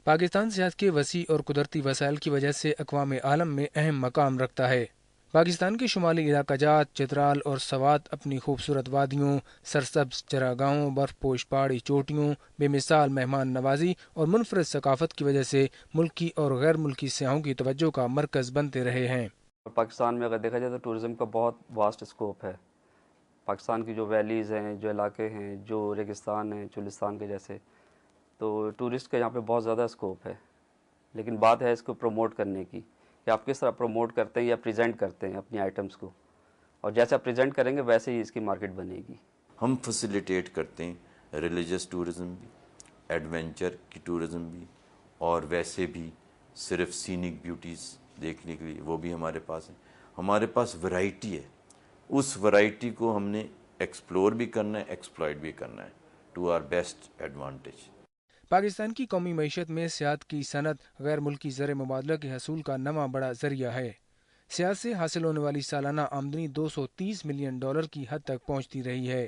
پاکستان سیاحت کے وسیع اور قدرتی وسائل کی وجہ سے اقوام عالم میں اہم مقام رکھتا ہے۔ پاکستان کے شمالی علاقہ جات چترال اور سوات اپنی خوبصورت وادیوں، سرسبز چراگاہوں، برف پوش پہاڑی چوٹیوں، بے مثال مہمان نوازی اور منفرد ثقافت کی وجہ سے ملکی اور غیر ملکی سیاحوں کی توجہ کا مرکز بنتے رہے ہیں۔ پاکستان میں اگر دیکھا جائے تو ٹورزم کا بہت واسٹ اسکوپ ہے۔ پاکستان کی جو ویلیز ہیں، جو علاقے ہیں، جو ریگستان ہیں چولستان کے جیسے، تو ٹورسٹ کا یہاں پہ بہت زیادہ اسکوپ ہے، لیکن بات ہے اس کو پروموٹ کرنے کی کہ آپ کس طرح پروموٹ کرتے ہیں یا پریزنٹ کرتے ہیں اپنی آئٹمس کو، اور جیسے آپ پریزنٹ کریں گے ویسے ہی اس کی مارکیٹ بنے گی۔ ہم فیسیلیٹیٹ کرتے ہیں ریلیجس ٹورزم بھی، ایڈونچر کی ٹورزم بھی، اور ویسے بھی صرف سینک بیوٹیز دیکھنے کے لیے وہ بھی ہمارے پاس ہیں۔ ہمارے پاس ورائٹی ہے، اس ورائٹی کو ہم نے ایکسپلور بھی کرنا ہے، ایکسپلائٹ بھی کرنا ہے to our best advantage. Pakistan کی قومی معیشت میں سیاحت کی صنعت غیر ملکی زر مبادلہ کے حصول کا نواں بڑا ذریعہ ہے۔ سیاحت سے حاصل ہونے والی سالانہ آمدنی $230 ملین کی حد تک پہنچتی رہی ہے،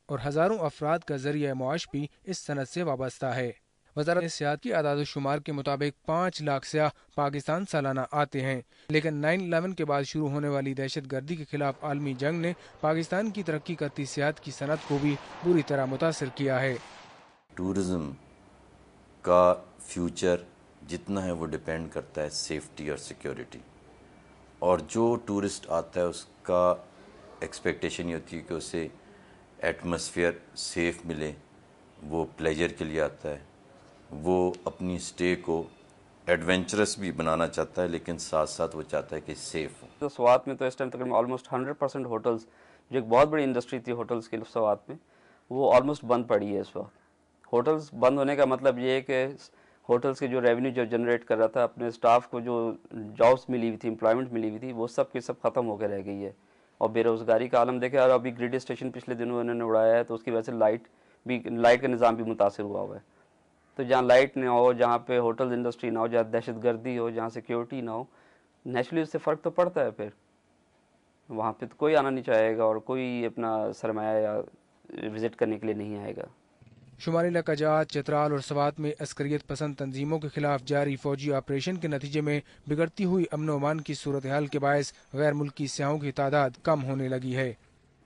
اور ہزاروں افراد کا ذریعہ معاش بھی اس صنعت سے وابستہ ہے۔ وزارت سیاحت کی اعداد و شمار کے مطابق 5 لاکھ سیاح پاکستان سالانہ آتے ہیں، لیکن 9/11 کے بعد شروع ہونے والی دہشت گردی کے خلاف عالمی جنگ نے پاکستان کی ترقی کرتی سیاحت کی صنعت کو بھی بری طرح متاثر کیا ہے۔ ٹورزم کا فیوچر جتنا ہے وہ ڈیپینڈ کرتا ہے سیفٹی اور سیکیورٹی، اور جو ٹورسٹ آتا ہے اس کا ایکسپیکٹیشن یہ ہوتی ہے کہ اسے ایٹماسفیئر سیف ملے، وہ پلیجر کے لیے آتا ہے، وہ اپنی اسٹے کو ایڈونچرس بھی بنانا چاہتا ہے، لیکن ساتھ ساتھ وہ چاہتا ہے کہ سیف ہو۔ تو سوات میں تو اس ٹائم تقریباً آلموسٹ 100% ہوٹلز، جو ایک بہت بڑی انڈسٹری تھی ہوٹلز کی سوات میں، وہ آلموسٹ بند پڑی ہے اس وقت۔ ہوٹلز بند ہونے کا مطلب یہ ہے کہ ہوٹلز کے جو ریونیو جو جنریٹ کر رہا تھا، اپنے اسٹاف کو جو جابس ملی ہوئی تھی، امپلائمنٹ ملی ہوئی تھی، وہ سب کی سب ختم ہو کے رہ گئی ہے، اور بے روزگاری کا عالم دیکھے۔ اور ابھی گریڈ اسٹیشن پچھلے دنوں انہوں نے اڑایا ہے، تو اس کی وجہ سے لائٹ کا نظام بھی متاثر ہوا ہوا ہے۔ تو جہاں لائٹ نہ ہو، جہاں پہ ہوٹل انڈسٹری نہ ہو، جہاں دہشت گردی ہو، جہاں سیکیورٹی نہ ہو، نیچرلی اس سے فرق تو پڑتا ہے۔ پھر وہاں پہ تو کوئی آنا نہیں چاہے گا، اور کوئی اپنا سرمایہ یا وزٹ کرنے کے لیے نہیں آئے گا۔ شمالی علاقہ جات چترال اور سوات میں عسکریت پسند تنظیموں کے خلاف جاری فوجی آپریشن کے نتیجے میں بگڑتی ہوئی امن و امان کی صورتحال کے باعث غیر ملکی سیاحوں کی تعداد کم ہونے لگی ہے۔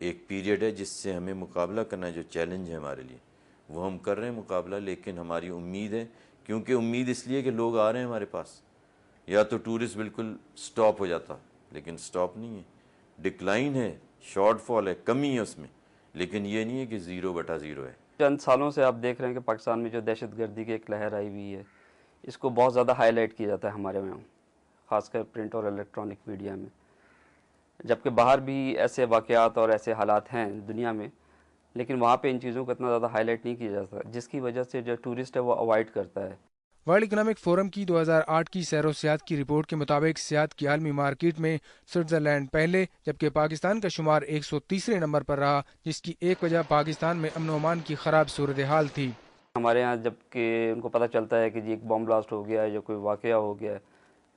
ایک پیریڈ ہے جس سے ہمیں مقابلہ کرنا ہے، جو چیلنج ہے ہمارے لیے وہ ہم کر رہے ہیں مقابلہ، لیکن ہماری امید ہے، کیونکہ امید اس لیے کہ لوگ آ رہے ہیں ہمارے پاس، یا تو ٹورسٹ بالکل سٹاپ ہو جاتا، لیکن سٹاپ نہیں ہے، ڈکلائن ہے، شارٹ فال ہے، کمی ہے اس میں، لیکن یہ نہیں ہے کہ 0/0 ہے۔ چند سالوں سے آپ دیکھ رہے ہیں کہ پاکستان میں جو دہشت گردی کی ایک لہر آئی ہوئی ہے، اس کو بہت زیادہ ہائی لائٹ کیا جاتا ہے ہمارے میں، خاص کر پرنٹ اور الیکٹرانک میڈیا میں، جبکہ باہر بھی ایسے واقعات اور ایسے حالات ہیں دنیا میں، لیکن وہاں پہ ان چیزوں کو اتنا زیادہ ہائی لائٹ نہیں کیا جاتا، جس کی وجہ سے جو ٹورسٹ ہے وہ اوائڈ کرتا ہے۔ ورلڈ اکنامک فورم کی 2008 کی سیر و سیاحت کی رپورٹ کے مطابق سیاحت کی عالمی مارکیٹ میں سوئٹزرلینڈ پہلے جبکہ پاکستان کا شمار 130 نمبر پر رہا، جس کی ایک وجہ پاکستان میں امن و امان کی خراب صورتحال تھی۔ ہمارے ہاں جب کہ ان کو پتہ چلتا ہے کہ جی ایک بم بلاسٹ ہو گیا ہے یا کوئی واقعہ ہو گیا ہے،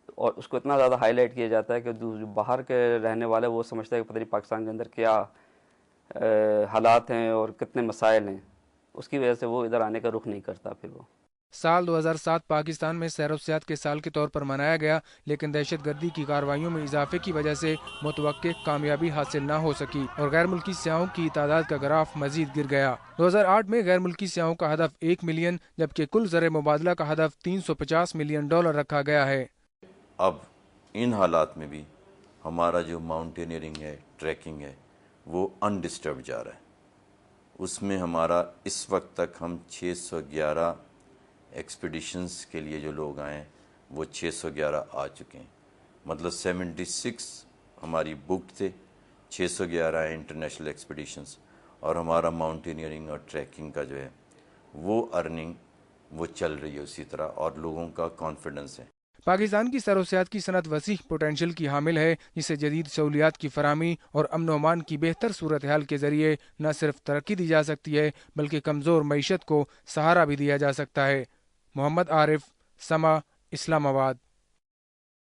اور اس کو اتنا زیادہ ہائی لائٹ کیا جاتا ہے کہ جو باہر کے رہنے والے وہ سمجھتا ہے کہ پتہ نہیں پاکستان کے اندر کیا حالات ہیں اور کتنے مسائل ہیں، اس کی وجہ سے وہ ادھر آنے کا رخ نہیں کرتا۔ پھر وہ سال 2007 پاکستان میں سیر و سیاحت کے سال کے طور پر منایا گیا، لیکن دہشت گردی کی کارروائیوں میں اضافے کی وجہ سے متوقع کامیابی حاصل نہ ہو سکی اور غیر ملکی سیاحوں کی تعداد کا گراف مزید گر گیا۔ 2008 میں غیر ملکی سیاحوں کا ہدف 1 ملین جبکہ کل زر مبادلہ کا ہدف $350 ملین رکھا گیا ہے۔ اب ان حالات میں بھی ہمارا جو ماؤنٹینئرنگ ہے، ٹریکنگ ہے، وہ انڈسٹربڈ جا رہا ہے۔ اس میں ہمارا اس وقت تک ہم 611 ایکسپیڈیشنز کے لیے جو لوگ آئے ہیں وہ 611 آ چکے ہیں، مطلب 76 ہماری بکڈ تھے، 611 انٹرنیشنل ایکسپیڈیشنز، اور ہمارا ماؤنٹینئرنگ اور ٹریکنگ کا جو ہے وہ ارننگ وہ چل رہی ہے اسی طرح، اور لوگوں کا کانفیڈنس ہے۔ پاکستان کی سیر و سیاحت کی صنعت وسیع پوٹینشل کی حامل ہے، جسے جدید سہولیات کی فراہمی اور امن و امان کی بہتر صورتحال کے ذریعے نہ صرف ترقی دی جا سکتی ہے بلکہ کمزور معیشت کو سہارا بھی دیا جا سکتا ہے۔ محمد عارف، سما، اسلام آباد۔